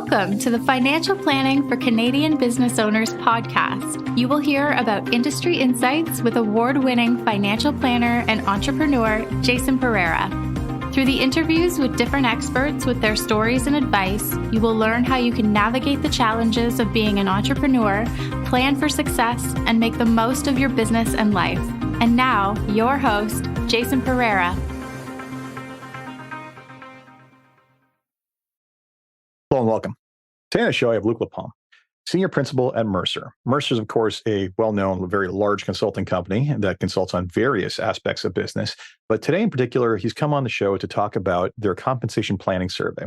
Welcome to the Financial Planning for Canadian Business Owners podcast. You will hear about industry insights with award-winning financial planner and entrepreneur Jason Pereira. Through the interviews with different experts with their stories and advice, you will learn how you can navigate the challenges of being an entrepreneur, plan for success, and make the most of your business and life. And now, your host, Jason Pereira. Hello and welcome. Today on the show, I have Luc Lapalme, Senior Principal at Mercer. Mercer is, of course, a well-known, very large consulting company that consults on various aspects of business. But today in particular, he's come on the show to talk about their compensation planning survey.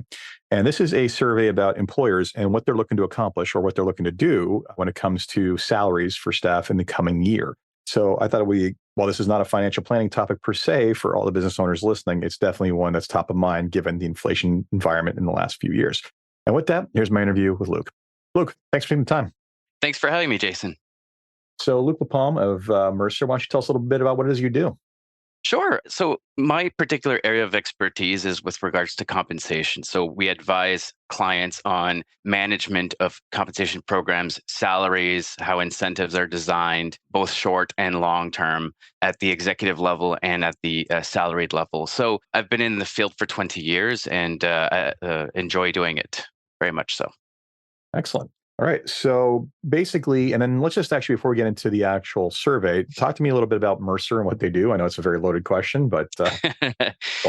And this is a survey about employers and what they're looking to accomplish or what they're looking to do when it comes to salaries for staff in the coming year. So I thought while this is not a financial planning topic per se for all the business owners listening, it's definitely one that's top of mind given the inflation environment in the last few years. And with that, here's my interview with Luc. Luc, thanks for taking the time. Thanks for having me, Jason. So Luc Lapalme of Mercer, why don't you tell us a little bit about what it is you do? Sure. So my particular area of expertise is with regards to compensation. So we advise clients on management of compensation programs, salaries, how incentives are designed, both short and long term at the executive level and at the salaried level. So I've been in the field for 20 years and enjoy doing it very much so. Excellent. All right. So basically, and then let's just actually, before we get into the actual survey, talk to me a little bit about Mercer and what they do. I know it's a very loaded question, but a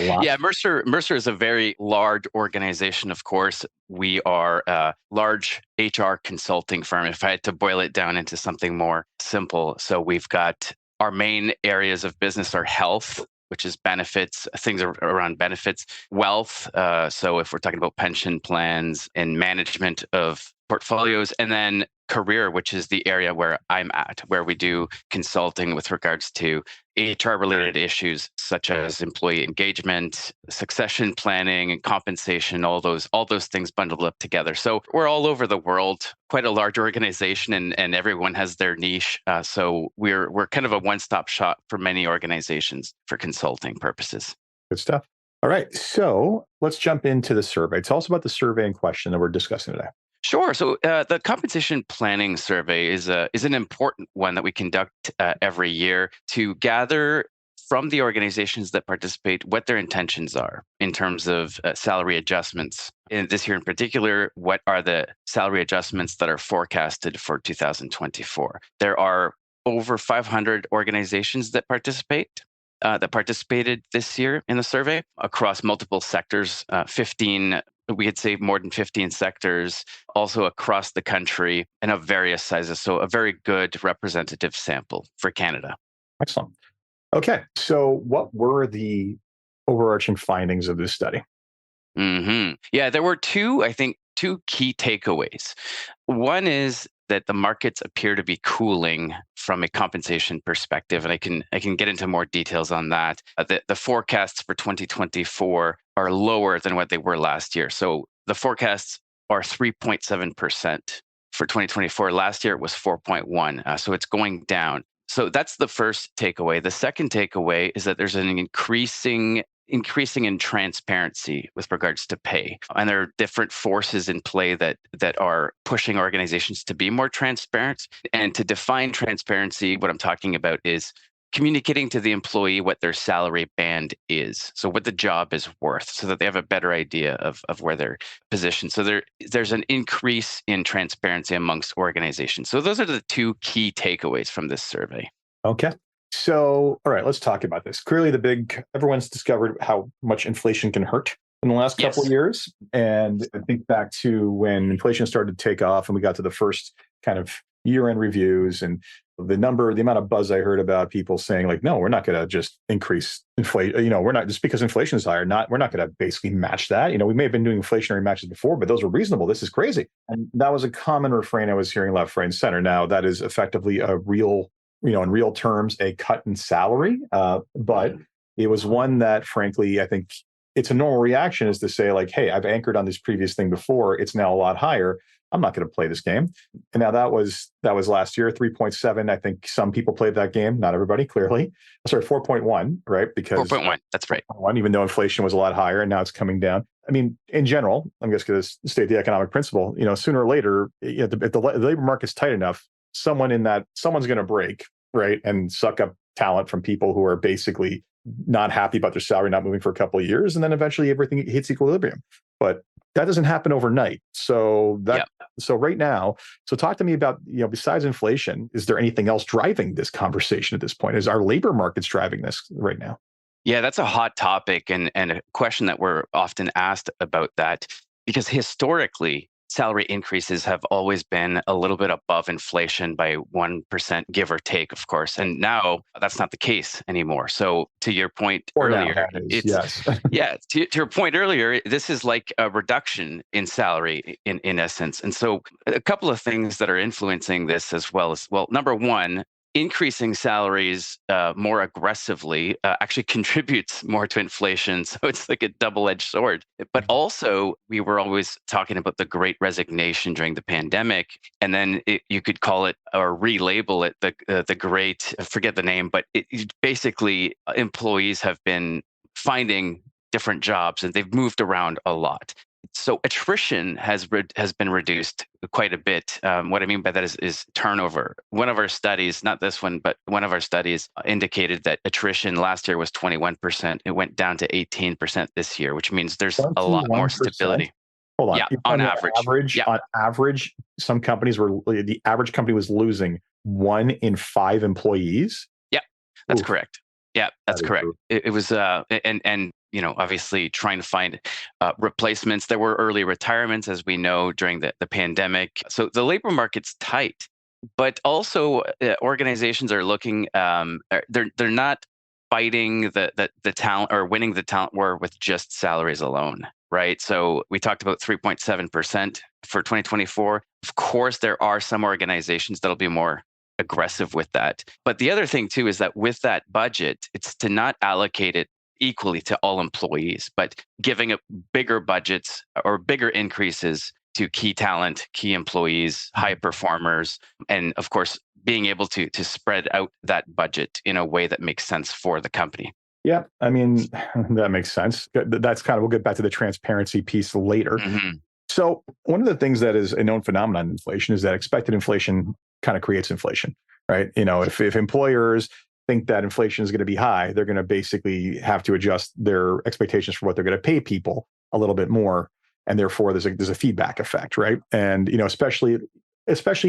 lot. Yeah, Mercer is a very large organization, of course. We are a large HR consulting firm, if I had to boil it down into something more simple. So we've got our main areas of business are health, which is benefits, things around benefits, wealth. So if we're talking about pension plans and management of portfolios, and then career, which is the area where I'm at, where we do consulting with regards to HR-related issues such as employee engagement, succession planning, and compensation, all those things bundled up together. So we're all over the world, quite a large organization, and everyone has their niche. So we're kind of a one-stop shop for many organizations for consulting purposes. Good stuff. All right. So let's jump into the survey. Tell us about the survey in question that we're discussing today. Sure. So the compensation planning survey is an important one that we conduct every year to gather from the organizations that participate what their intentions are in terms of salary adjustments. In this year in particular, what are the salary adjustments that are forecasted for 2024? There are over 500 organizations that participated this year in the survey across multiple sectors, 15. We could say more than 15 sectors, also across the country and of various sizes. So a very good representative sample for Canada. Excellent. Okay. So what were the overarching findings of this study? Yeah, there were two key takeaways. One is that the markets appear to be cooling from a compensation perspective, and I can get into more details on that. The forecasts for 2024 are lower than what they were last year. So the forecasts are 3.7% for 2024. Last year it was 4.1, so it's going down. So that's the first takeaway. The second takeaway is that there's an increasing in transparency with regards to pay. And there are different forces in play that are pushing organizations to be more transparent. And to define transparency, what I'm talking about is communicating to the employee what their salary band is, so what the job is worth, so that they have a better idea of where they're positioned. So there's an increase in transparency amongst organizations. So those are the two key takeaways from this survey. Okay. So, all right, let's talk about this. Clearly, everyone's discovered how much inflation can hurt in the last couple of years. And I think back to when inflation started to take off and we got to the first kind of year-end reviews and the amount of buzz I heard about people saying like, no, we're not going to just increase inflation. We're not just because inflation is higher, we're not going to basically match that. We may have been doing inflationary matches before, but those were reasonable. This is crazy. And that was a common refrain I was hearing left, right, and center. Now that is effectively a real, in real terms, a cut in salary. But it was one that, frankly, I think it's a normal reaction is to say like, hey, I've anchored on this previous thing before. It's now a lot higher. I'm not going to play this game. And now that was last year, 3.7. I think some people played that game. Not everybody, clearly. Sorry, 4.1, right? Because 4.1, that's right. Even though inflation was a lot higher and now it's coming down. I mean, in general, I'm just going to state the economic principle. Sooner or later, if the labor market's tight enough, someone's going to break, right, and suck up talent from people who are basically not happy about their salary, not moving for a couple of years, and then eventually everything hits equilibrium. But that doesn't happen overnight. So right now, talk to me about, besides inflation, is there anything else driving this conversation at this point? Is our labor markets driving this right now? Yeah, that's a hot topic and a question that we're often asked about that, because historically, salary increases have always been a little bit above inflation by 1%, give or take, of course. And now that's not the case anymore. So to your point earlier, yes. yeah, to your point earlier, this is like a reduction in salary in essence. And so a couple of things that are influencing this as well, number one, increasing salaries more aggressively actually contributes more to inflation. So it's like a double-edged sword. But also, we were always talking about the Great Resignation during the pandemic, and then you could call it or relabel it the Great, I forget the name, but basically employees have been finding different jobs and they've moved around a lot. So attrition has been reduced quite a bit. What I mean by that is turnover. One of our studies, not this one, but one of our studies indicated that attrition last year was 21%. It went down to 18% this year, which means there's a lot more stability. Hold on. Yeah, on average. On average, some companies the average company was losing 1 in 5 employees. Yeah, that's correct. Yeah, that's correct. It was, and obviously trying to find replacements. There were early retirements, as we know, during the pandemic. So the labor market's tight, but also organizations are looking. They're not fighting the talent or winning the talent war with just salaries alone, right? So we talked about 3.7% for 2024. Of course, there are some organizations that'll be more aggressive with that. But the other thing too is that with that budget, it's to not allocate it equally to all employees, but giving up bigger budgets or bigger increases to key talent, key employees, high performers, and of course, being able to spread out that budget in a way that makes sense for the company. Yeah, I mean, that makes sense. That's we'll get back to the transparency piece later. Mm-hmm. So one of the things that is a known phenomenon in inflation is that expected inflation kind of creates inflation, right? If employers think that inflation is going to be high, they're going to basically have to adjust their expectations for what they're going to pay people a little bit more, and therefore there's a feedback effect, right? And especially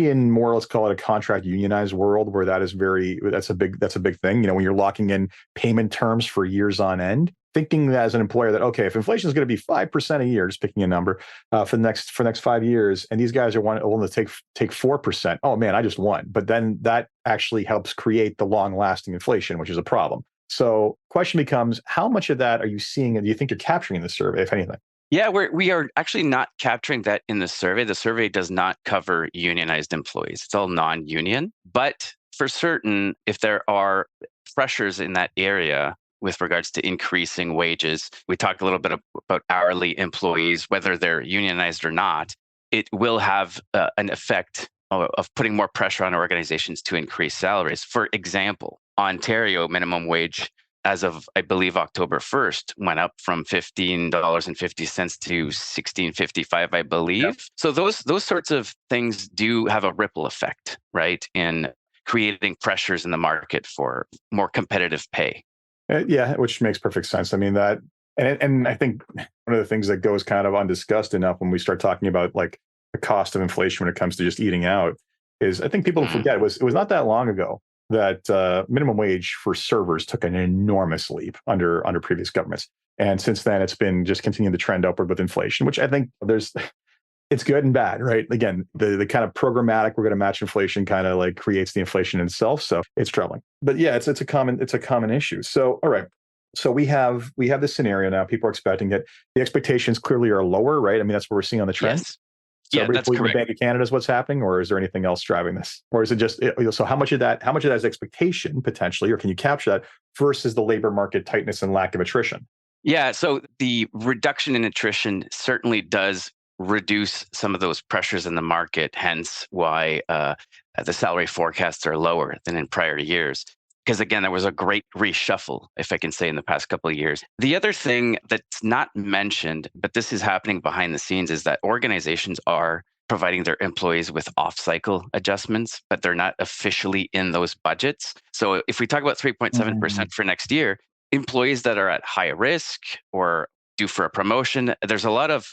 in more, let's call it a contract unionized world, where that's a big thing. When you're locking in payment terms for years on end, thinking that as an employer that, okay, if inflation is going to be 5% a year, just picking a number for the next 5 years, and these guys are willing to take 4%, oh man, I just won. But then that actually helps create the long-lasting inflation, which is a problem. So question becomes, how much of that are you seeing, and do you think you're capturing in the survey, if anything? Yeah, we are actually not capturing that in the survey. The survey does not cover unionized employees. It's all non-union. But for certain, if there are pressures in that area with regards to increasing wages, we talked a little bit about hourly employees, whether they're unionized or not, it will have an effect of putting more pressure on organizations to increase salaries. For example, Ontario minimum wage, as of, I believe, October 1st, went up from $15.50 to $16.55, I believe. Yep. So those sorts of things do have a ripple effect, right, in creating pressures in the market for more competitive pay. Yeah, which makes perfect sense. I mean, that, and I think one of the things that goes kind of undiscussed enough when we start talking about like the cost of inflation when it comes to just eating out is, I think people forget it was not that long ago that minimum wage for servers took an enormous leap under previous governments. And since then, it's been just continuing the trend upward with inflation, which I think it's good and bad, right? Again, the kind of programmatic, we're going to match inflation kind of like creates the inflation in itself. So it's troubling. But yeah, it's a common issue. So, all right. So we have this scenario now. People are expecting it. The expectations clearly are lower, right? I mean, that's what we're seeing on the trend. Yes. So yeah, that's correct. The Bank of Canada is what's happening, or is there anything else driving this? Or is it just, so how much of that is expectation potentially, or can you capture that versus the labor market tightness and lack of attrition? Yeah, so the reduction in attrition certainly does reduce some of those pressures in the market, hence why the salary forecasts are lower than in prior years. because again, there was a great reshuffle, if I can say, in the past couple of years. The other thing that's not mentioned, but this is happening behind the scenes, is that organizations are providing their employees with off-cycle adjustments, but they're not officially in those budgets. So if we talk about 3.7% for next year, employees that are at high risk or due for a promotion, there's a lot of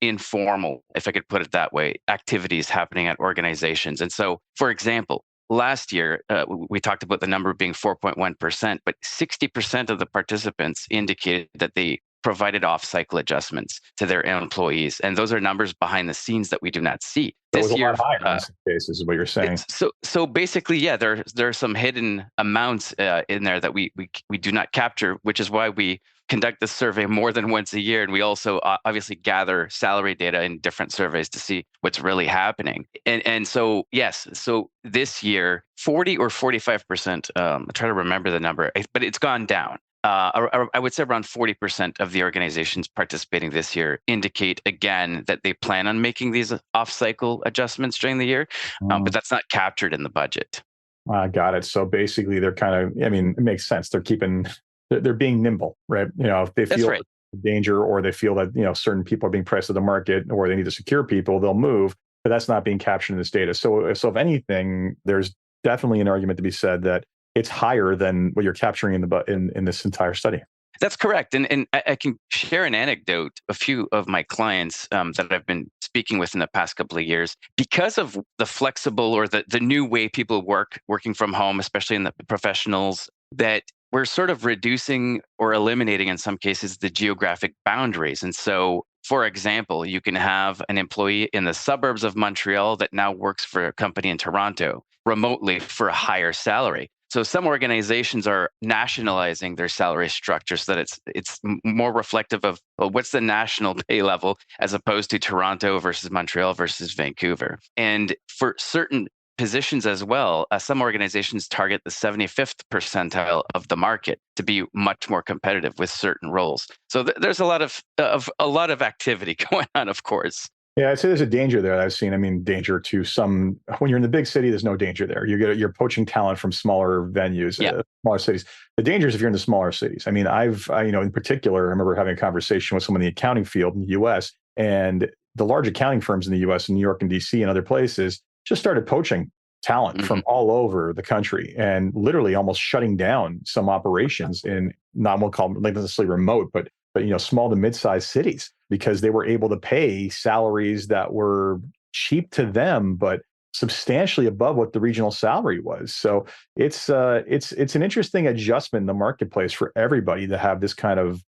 informal, if I could put it that way, activities happening at organizations. And so, for example, last year, we talked about the number being 4.1%, but 60% of the participants indicated that they provided off-cycle adjustments to their employees. And those are numbers behind the scenes that we do not see. So this year, a lot higher in some cases, is what you're saying. So basically, yeah, there are some hidden amounts in there that we do not capture, which is why we conduct this survey more than once a year. And we also obviously gather salary data in different surveys to see what's really happening. And so, yes, so this year, 40 or 45%, I try to remember the number, but it's gone down. I would say around 40% of the organizations participating this year indicate again that they plan on making these off-cycle adjustments during the year, but that's not captured in the budget. I got it. So basically, they're kind of, I mean, it makes sense. They're being nimble, right? If they feel danger or they feel that, certain people are being priced to the market or they need to secure people, they'll move, but that's not being captured in this data. So if anything, there's definitely an argument to be said that it's higher than what you're capturing in this entire study. That's correct. And I can share an anecdote. A few of my clients that I've been speaking with in the past couple of years, because of the flexible or the new way people working from home, especially in the professionals, that we're sort of reducing or eliminating in some cases the geographic boundaries. And so, for example, you can have an employee in the suburbs of Montreal that now works for a company in Toronto remotely for a higher salary. So some organizations are nationalizing their salary structure so that it's more reflective of what's the national pay level as opposed to Toronto versus Montreal versus Vancouver. And for certain positions as well, some organizations target the 75th percentile of the market to be much more competitive with certain roles. So there's a lot of activity going on, of course. Yeah, I'd say there's a danger there that I've seen. I mean, danger to some. When you're in the big city, there's no danger there. You're poaching talent from smaller venues, smaller cities. The danger is if you're in the smaller cities. I mean, in particular, I remember having a conversation with someone in the accounting field in the U.S. and the large accounting firms in the U.S. in New York and D.C. and other places just started poaching talent from all over the country and literally almost shutting down some operations in not necessarily remote, but small to mid-sized cities, because they were able to pay salaries that were cheap to them, but substantially above what the regional salary was. So it's an interesting adjustment in the marketplace for everybody to have this kind of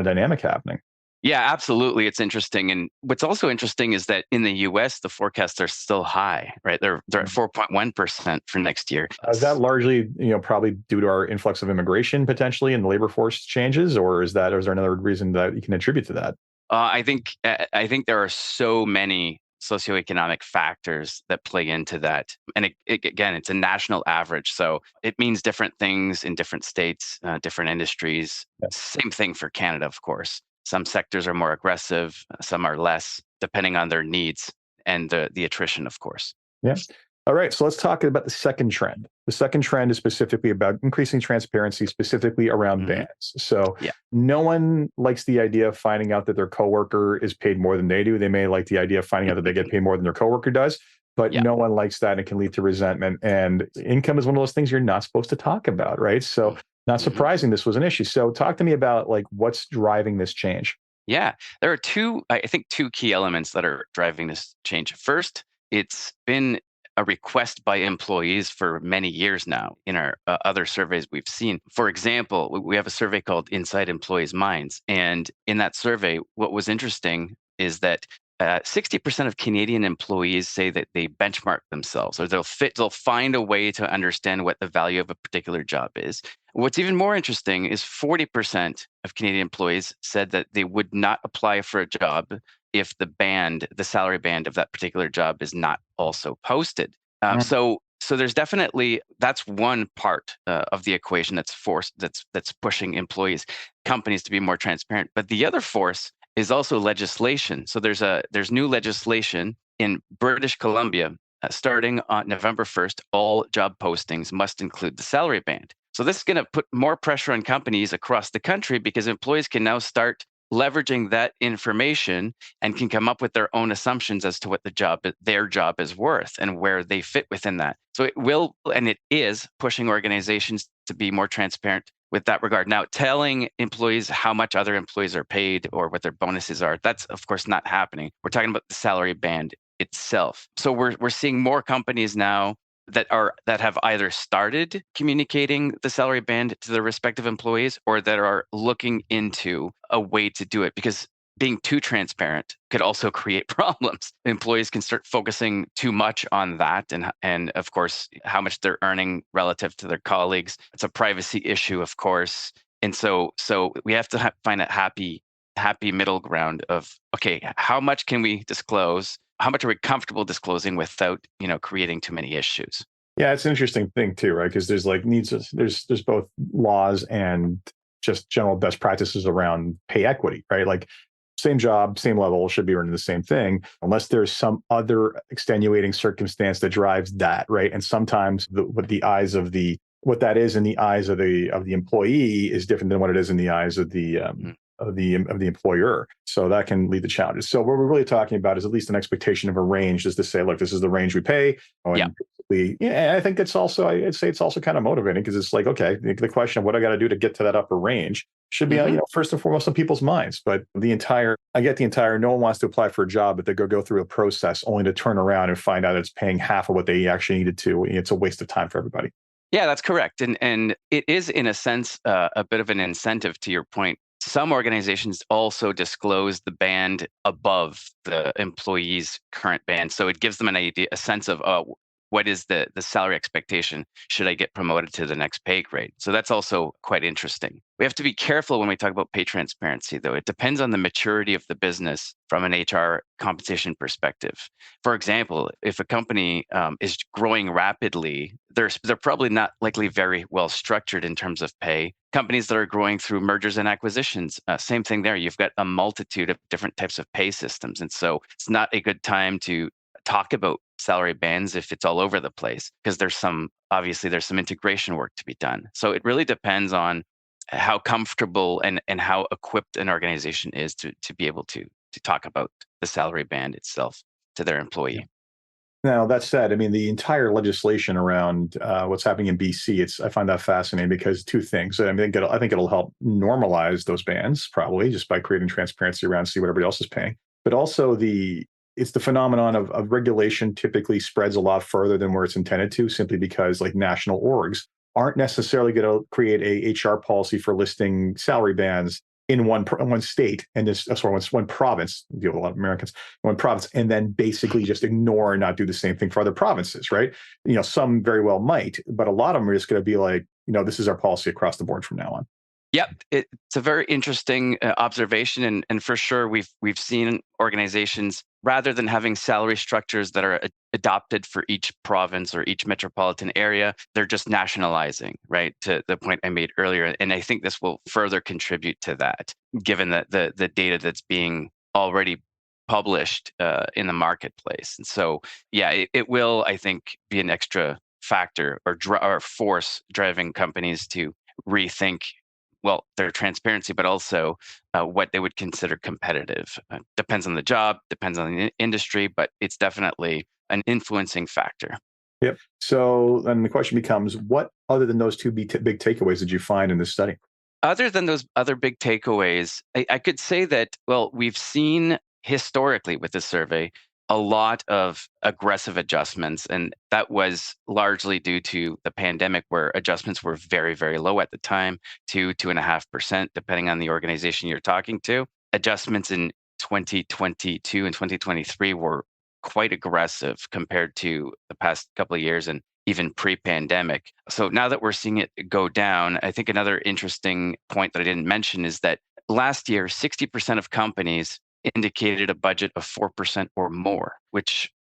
dynamic happening. Yeah, absolutely. It's interesting. And what's also interesting is that in the US, the forecasts are still high, right? They're at 4.1% for next year. Is that largely, probably due to our influx of immigration potentially and the labor force changes, or is there another reason that you can attribute to that? I think there are so many socioeconomic factors that play into that. And again, it's a national average. So it means different things in different states, different industries. Yeah. Same thing for Canada, of course. Some sectors are more aggressive, some are less, depending on their needs and the attrition, of course. Yeah. All right. So let's talk about the second trend. The second trend is specifically about increasing transparency, specifically around bands. So no one likes the idea of finding out that their coworker is paid more than they do. They may like the idea of finding out that they get paid more than their coworker does, but no one likes that, and it can lead to resentment. And income is one of those things you're not supposed to talk about, right? So not surprising this was an issue. So talk to me about what's driving this change. Yeah, there are two key elements that are driving this change. First, it's been a request by employees for many years now. In our other surveys we've seen, for example, we have a survey called Inside Employees' Minds. And in that survey, what was interesting is that 60% of Canadian employees say that they benchmark themselves, or they'll find a way to understand what the value of a particular job is. What's even more interesting is 40% of Canadian employees said that they would not apply for a job if the salary band of that particular job is not also posted. So there's that's one part of the equation that's pushing companies to be more transparent. But the other force is also legislation. So there's new legislation in British Columbia starting on November 1st. All job postings must include the salary band. So this is going to put more pressure on companies across the country because employees can now start leveraging that information and can come up with their own assumptions as to what their job is worth and where they fit within that. So it will, and it is pushing organizations to be more transparent with that regard. Now, telling employees how much other employees are paid or what their bonuses are, that's of course not happening. We're talking about the salary band itself. So we're seeing more companies now that have either started communicating the salary band to their respective employees or that are looking into a way to do it, because being too transparent could also create problems. Employees can start focusing too much on that, and of course how much they're earning relative to their colleagues. It's a privacy issue, of course. And so we have to find a happy middle ground of, okay, how much can we disclose? How much are we comfortable disclosing without, creating too many issues? Yeah, it's an interesting thing too, right? Because there's like there's both laws and just general best practices around pay equity, right? Like same job, same level, should be earning the same thing, unless there's some other extenuating circumstance that drives that, right? And sometimes what that is in the eyes of the employee is different than what it is in the eyes of the employer. So that can lead to challenges. So what we're really talking about is at least an expectation of a range, just to say, look, this is the range we pay. And I think I'd say it's also kind of motivating, because it's like, okay, the question of what I got to do to get to that upper range should be, first and foremost on people's minds. But I get the entire, no one wants to apply for a job, but they go through a process only to turn around and find out it's paying half of what they actually needed to. It's a waste of time for everybody. Yeah, that's correct. And it is, in a sense, a bit of an incentive, to your point. Some organizations also disclose the band above the employee's current band. So it gives them a sense of, what is the salary expectation? Should I get promoted to the next pay grade? So that's also quite interesting. We have to be careful when we talk about pay transparency, though. It depends on the maturity of the business from an HR compensation perspective. For example, if a company is growing rapidly, they're probably not likely very well structured in terms of pay. Companies that are growing through mergers and acquisitions, same thing there. You've got a multitude of different types of pay systems. And so it's not a good time to talk about salary bands if it's all over the place, because there's some integration work to be done. So it really depends on how comfortable and how equipped an organization is to be able to talk about the salary band itself to their employee. Yeah. Now, that said, I mean, the entire legislation around what's happening in BC, I find that fascinating, because two things. I think it'll help normalize those bands, probably just by creating transparency around, see what everybody else is paying. But also it's the phenomenon of regulation typically spreads a lot further than where it's intended to, simply because like national orgs aren't necessarily going to create a HR policy for listing salary bands in one state and one province. I deal with a lot of Americans, one province, and then basically just ignore and not do the same thing for other provinces, right? Some very well might, but a lot of them are just going to be like, this is our policy across the board from now on. Yep, it's a very interesting observation, and for sure we've seen organizations, rather than having salary structures that are adopted for each province or each metropolitan area, they're just nationalizing, right? To the point I made earlier, and I think this will further contribute to that, given that the data that's being already published in the marketplace. And so, yeah, it will, I think, be an extra factor or force driving companies to rethink, well, their transparency, but also what they would consider competitive. Depends on the job, depends on the industry, but it's definitely an influencing factor. Yep. So then the question becomes, what other than those two big takeaways did you find in this study? Other than those other big takeaways, I could say that, well, we've seen historically with this survey a lot of aggressive adjustments, and that was largely due to the pandemic, where adjustments were very, very low at the time, 2.5%, depending on the organization you're talking to. Adjustments in 2022 and 2023 were quite aggressive compared to the past couple of years and even pre-pandemic. So now that we're seeing it go down, I think another interesting point that I didn't mention is that last year, 60% of companies indicated a budget of 4% or more,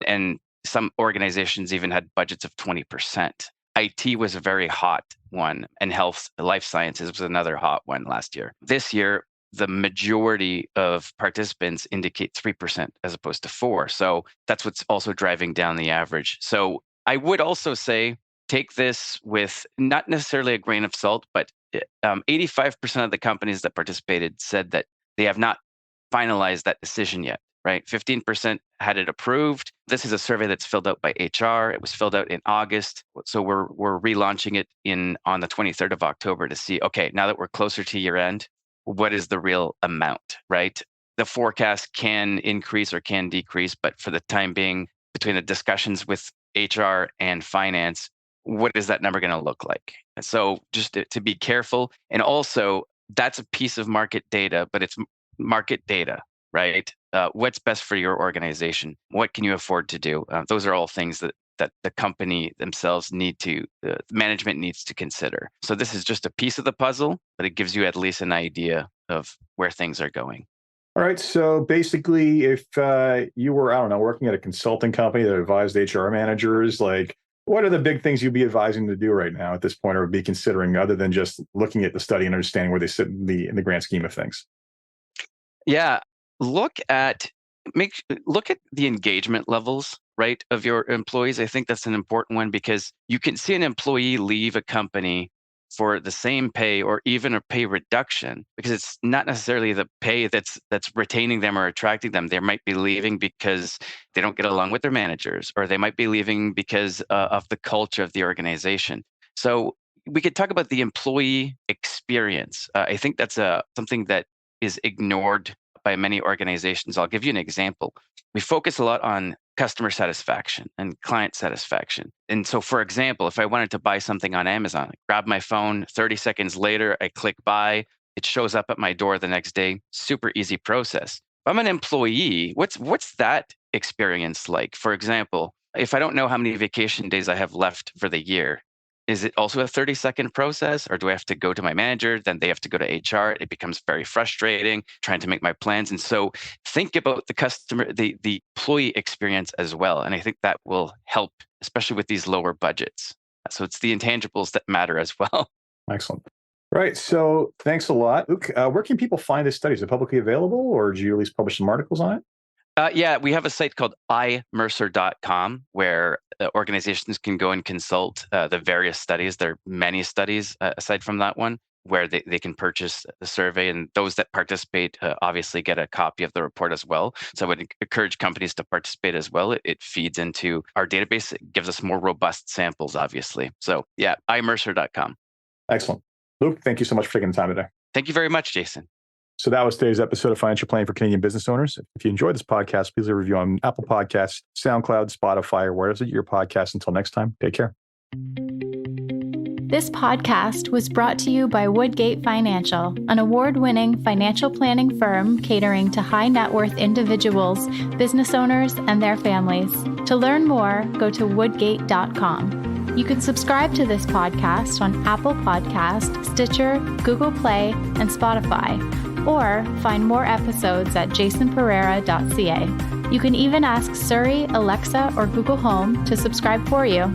and some organizations even had budgets of 20%. IT was a very hot one, and life sciences was another hot one last year. This year, the majority of participants indicate 3% as opposed to 4%. So that's what's also driving down the average. So I would also say, take this with not necessarily a grain of salt, but 85% of the companies that participated said that they have not finalized that decision yet, right? 15% had it approved. This is a survey that's filled out by HR. It was filled out in August. So we're relaunching it on the 23rd of October to see, okay, now that we're closer to year end, what is the real amount, right? The forecast can increase or can decrease, but for the time being, between the discussions with HR and finance, what is that number going to look like? So just to be careful. And also, that's a piece of market data, but it's market data, right? What's best for your organization? What can you afford to do? Those are all things that the company themselves management needs to consider. So this is just a piece of the puzzle, but it gives you at least an idea of where things are going. All right. So basically, if you were, I don't know, working at a consulting company that advised HR managers, like, what are the big things you'd be advising to do right now at this point, or be considering, other than just looking at the study and understanding where they sit in the grand scheme of things? Yeah, look at the engagement levels, right, of your employees. I think that's an important one, because you can see an employee leave a company for the same pay or even a pay reduction, because it's not necessarily the pay that's retaining them or attracting them. They might be leaving because they don't get along with their managers, or they might be leaving because of the culture of the organization. So we could talk about the employee experience. I think that's something that is ignored by many organizations. I'll give you an example. We focus a lot on customer satisfaction and client satisfaction. And so, for example, if I wanted to buy something on Amazon, I grab my phone, 30 seconds later, I click buy, it shows up at my door the next day. Super easy process. If I'm an employee, what's that experience like? For example, if I don't know how many vacation days I have left for the year, is it also a 30-second process, or do I have to go to my manager? Then they have to go to HR. It becomes very frustrating trying to make my plans. And so think about the customer, the employee experience as well. And I think that will help, especially with these lower budgets. So it's the intangibles that matter as well. Excellent. Right. So thanks a lot. Luc, where can people find this study? Is it publicly available, or do you at least publish some articles on it? Yeah, we have a site called imercer.com where organizations can go and consult the various studies. There are many studies aside from that one where they can purchase the survey, and those that participate obviously get a copy of the report as well. So I would encourage companies to participate as well. It feeds into our database. It gives us more robust samples, obviously. So yeah, imercer.com. Excellent. Luc, thank you so much for taking the time today. Thank you very much, Jason. So that was today's episode of Financial Planning for Canadian Business Owners. If you enjoyed this podcast, please leave a review on Apple Podcasts, SoundCloud, Spotify, or wherever your podcast. Until next time, take care. This podcast was brought to you by Woodgate Financial, an award-winning financial planning firm catering to high net worth individuals, business owners, and their families. To learn more, go to woodgate.com. You can subscribe to this podcast on Apple Podcast, Stitcher, Google Play, and Spotify, or find more episodes at jasonpereira.ca. You can even ask Siri, Alexa, or Google Home to subscribe for you.